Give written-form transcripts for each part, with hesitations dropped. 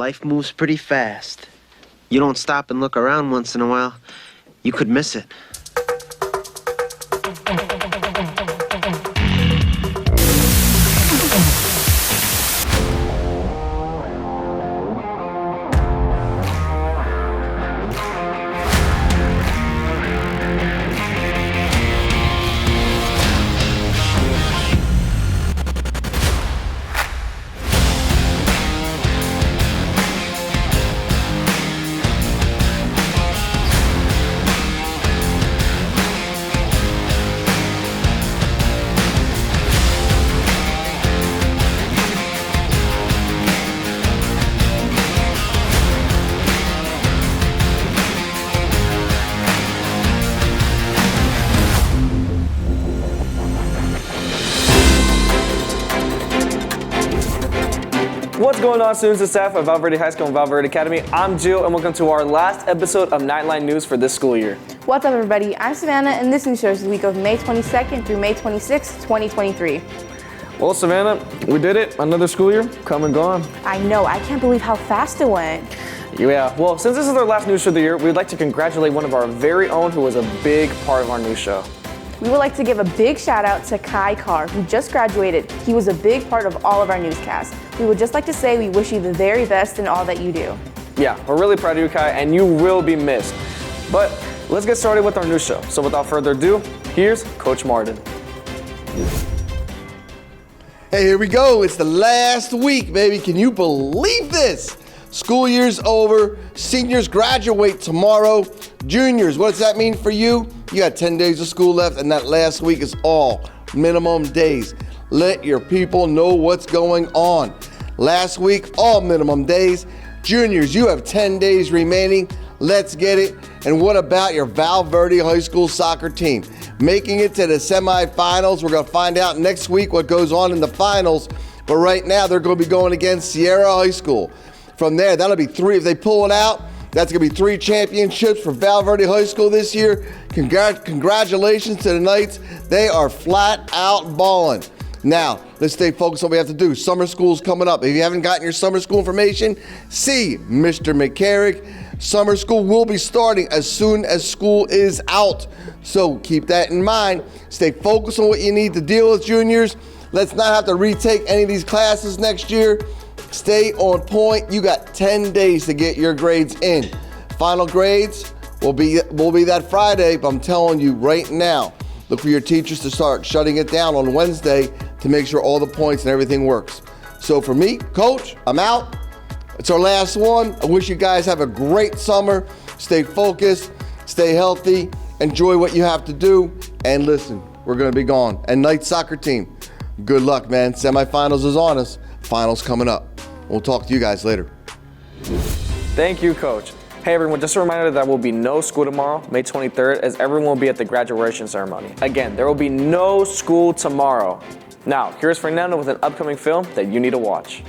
Life moves pretty fast. You don't stop and look around once in a while, you could miss it. What's going on, students and staff at Val Verde High School and Val Verde Academy? I'm Jill, and welcome to our last episode of Nightline News for this school year. What's up, everybody? I'm Savannah, and this news show is the week of May 22nd through May 26th, 2023. Well, Savannah, we did it. Another school year, come and gone. I know, I can't believe how fast it went. Yeah, well, since this is our last news show of the year, we'd like to congratulate one of our very own who was a big part of our news show. We would like to give a big shout out to Kai Carr, who just graduated. He was a big part of all of our newscasts. We would just like to say we wish you the very best in all that you do. Yeah, we're really proud of you, Kai, and you will be missed. But let's get started with our news show. So without further ado, here's Coach Martin. Hey, here we go. It's the last week, baby. Can you believe this? School year's over. Seniors graduate tomorrow. Juniors, what does that mean for you? You got 10 days of school left, and that last week is all minimum days. Let your people know what's going on. Last week, all minimum days. Juniors, you have 10 days remaining. Let's get it. And what about your Val Verde High School soccer team? Making it to the semifinals. We're going to find out next week what goes on in the finals. But right now, they're going to be going against Sierra High School. From there, that'll be 3. If they pull it out, that's going to be 3 championships for Val Verde High School this year. Congratulations to the Knights. They are flat out balling. Now, let's stay focused on what we have to do. Summer school's coming up. If you haven't gotten your summer school information, see Mr. McCarrick. Summer school will be starting as soon as school is out. So keep that in mind. Stay focused on what you need to deal with, juniors. Let's not have to retake any of these classes next year. Stay on point. You got 10 days to get your grades in. Final grades will be that Friday, but I'm telling you right now, look for your teachers to start shutting it down on Wednesday to make sure all the points and everything works. So for me, Coach, I'm out. It's our last one. I wish you guys have a great summer. Stay focused, stay healthy, enjoy what you have to do, and listen, we're gonna be gone. And Knights soccer team, good luck, man. Semifinals is on us. Finals coming up. We'll talk to you guys later. Thank you, Coach. Hey everyone, just a reminder that there will be no school tomorrow, May 23rd, as everyone will be at the graduation ceremony. Again, there will be no school tomorrow. Now, here's Fernando with an upcoming film that you need to watch.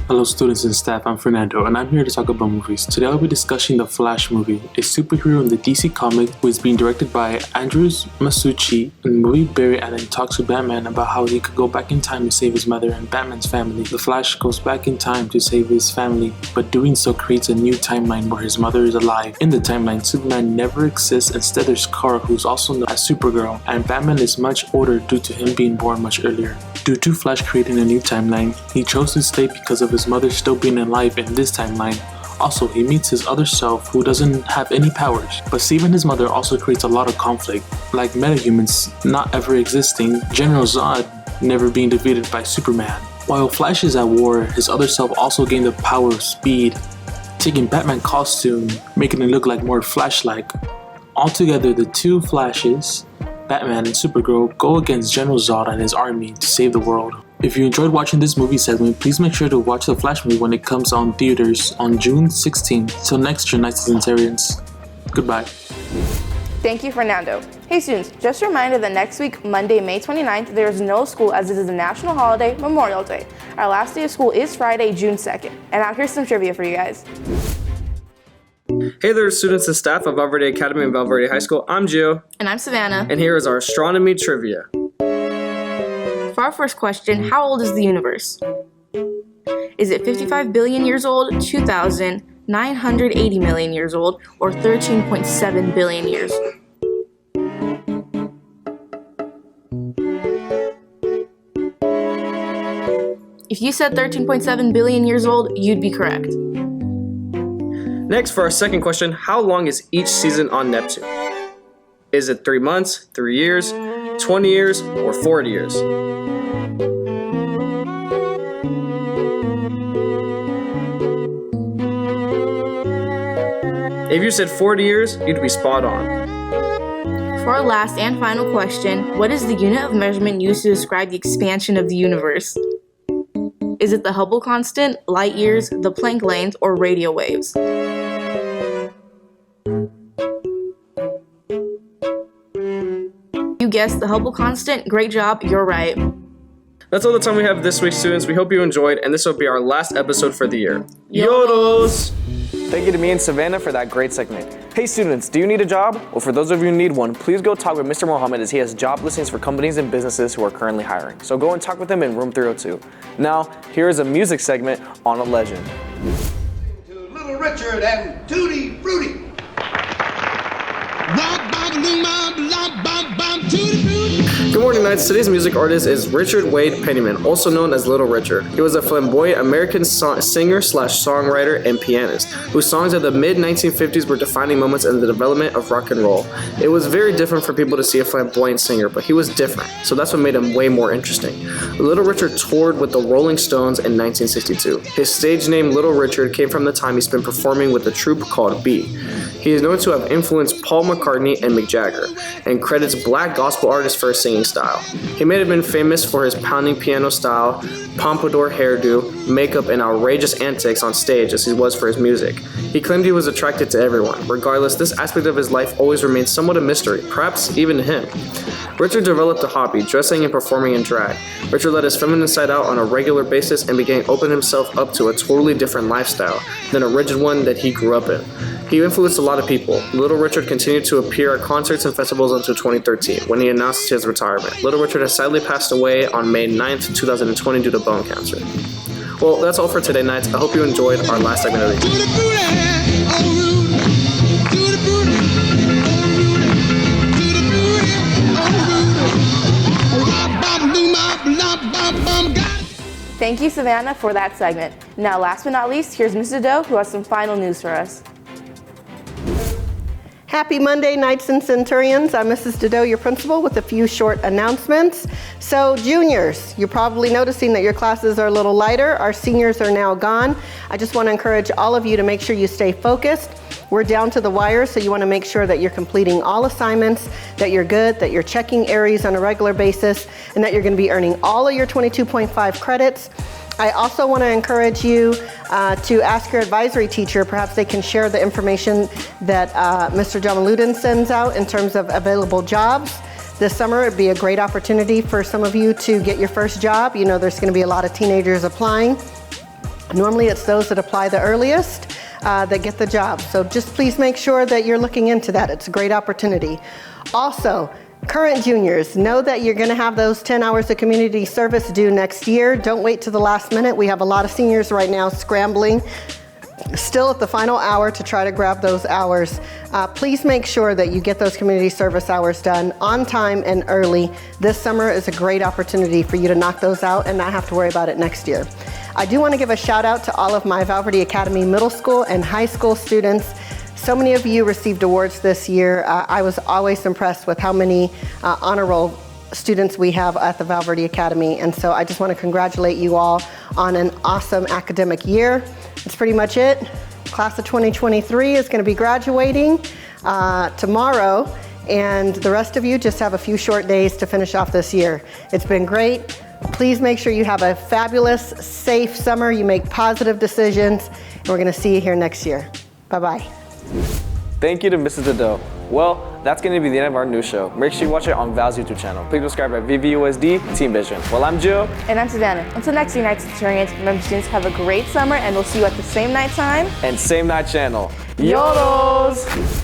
Hello students and staff, I'm Fernando and I'm here to talk about movies. Today I'll be discussing The Flash movie, a superhero in the DC comic who is being directed by Andrews Masucci. In the movie, Barry Allen talks to Batman about how he could go back in time to save his mother and Batman's family. The Flash goes back in time to save his family, but doing so creates a new timeline where his mother is alive. In the timeline, Superman never exists. Instead there's Kara, who's also known as Supergirl, and Batman is much older due to him being born much earlier. Due to Flash creating a new timeline, he chose to stay because of his mother still being alive in this timeline. Also, he meets his other self who doesn't have any powers. But saving his mother also creates a lot of conflict, like metahumans not ever existing, General Zod never being defeated by Superman. While Flash is at war, his other self also gained the power of speed, taking Batman costume, making it look like more Flash-like. Altogether, the two Flashes, Batman and Supergirl, go against General Zod and his army to save the world. If you enjoyed watching this movie segment, please make sure to watch The Flash movie when it comes on theaters on June 16th. Till next year, Knights and Centurions. Goodbye. Thank you, Fernando. Hey students, just a reminder that next week, Monday, May 29th, there is no school as it is a national holiday, Memorial Day. Our last day of school is Friday, June 2nd. And now here's some trivia for you guys. Hey there, students and staff of Val Verde Academy and Val Verde High School. I'm Gio. And I'm Savannah. And here is our astronomy trivia. For our first question, how old is the universe? Is it 55 billion years old, 2,000, 980 million years old, or 13.7 billion years? If you said 13.7 billion years old, you'd be correct. Next, for our second question, how long is each season on Neptune? Is it 3 months, 3 years, 20 years, or 40 years? If you said 40 years, you'd be spot on. For our last and final question, what is the unit of measurement used to describe the expansion of the universe? Is it the Hubble constant, light years, the Planck length, or radio waves? You guessed the Hubble constant. Great job, you're right. That's all the time we have this week, students. We hope you enjoyed, and this will be our last episode for the year. Yodels! Thank you to me and Savannah for that great segment. Hey students, do you need a job? Well, for those of you who need one, please go talk with Mr. Mohammed as he has job listings for companies and businesses who are currently hiring. So go and talk with him in room 302. Now, here is a music segment on a legend. To Little Richard and Tutti Frutti. Good morning, Knights. Today's music artist is Richard Wade Penniman, also known as Little Richard. He was a flamboyant American singer/songwriter and pianist, whose songs of the mid-1950s were defining moments in the development of rock and roll. It was very different for people to see a flamboyant singer, but he was different, so that's what made him way more interesting. Little Richard toured with the Rolling Stones in 1962. His stage name Little Richard came from the time he spent performing with a troupe called B. He is known to have influenced Paul McCartney and Mick Jagger, and credits black gospel artists for his singing style. He may have been famous for his pounding piano style, pompadour hairdo, makeup, and outrageous antics on stage as he was for his music. He claimed he was attracted to everyone. Regardless, this aspect of his life always remained somewhat a mystery, perhaps even to him. Richard developed a hobby, dressing and performing in drag. Richard let his feminine side out on a regular basis and began opening himself up to a totally different lifestyle than a rigid one that he grew up in. He influenced a lot of people. Little Richard continued to appear at concerts and festivals until 2013, when he announced his retirement. Little Richard has sadly passed away on May 9th, 2020 due to bone cancer. Well, that's all for today, Knights. I hope you enjoyed our last segment of the year. Thank you, Savannah, for that segment. Now, last but not least, here's Mrs. Doe, who has some final news for us. Happy Monday, Knights and Centurions. I'm Mrs. Dido, your principal, with a few short announcements. So, juniors, you're probably noticing that your classes are a little lighter. Our seniors are now gone. I just want to encourage all of you to make sure you stay focused. We're down to the wire, so you want to make sure that you're completing all assignments, that you're good, that you're checking areas on a regular basis, and that you're going to be earning all of your 22.5 credits. I also want to encourage you to ask your advisory teacher. Perhaps they can share the information that Mr. Jamaludin sends out in terms of available jobs. This summer, it'd be a great opportunity for some of you to get your first job. You know, there's going to be a lot of teenagers applying. Normally, it's those that apply the earliest that get the job. So just please make sure that you're looking into that. It's a great opportunity. Also, current juniors, know that you're going to have those 10 hours of community service due next year. Don't wait to the last minute. We have a lot of seniors right now scrambling, still at the final hour to try to grab those hours. Please make sure that you get those community service hours done on time and early. This summer is a great opportunity for you to knock those out and not have to worry about it next year. I do want to give a shout out to all of my Val Verde Academy middle school and high school students. So many of you received awards this year. I was always impressed with how many honor roll students we have at the Val Verde Academy. And so I just want to congratulate you all on an awesome academic year. That's pretty much it. Class of 2023 is going to be graduating tomorrow. And the rest of you just have a few short days to finish off this year. It's been great. Please make sure you have a fabulous, safe summer. You make positive decisions. And we're going to see you here next year. Bye-bye. Thank you to Mrs. Dido. Well, that's going to be the end of our news show. Make sure you watch it on Val's YouTube channel. Please subscribe at VVUSD Team Vision. Well, I'm Joe. And I'm Savannah. Until next year, Knights and Centurions, remember, students, have a great summer, and we'll see you at the same night time And same night channel. Yodos!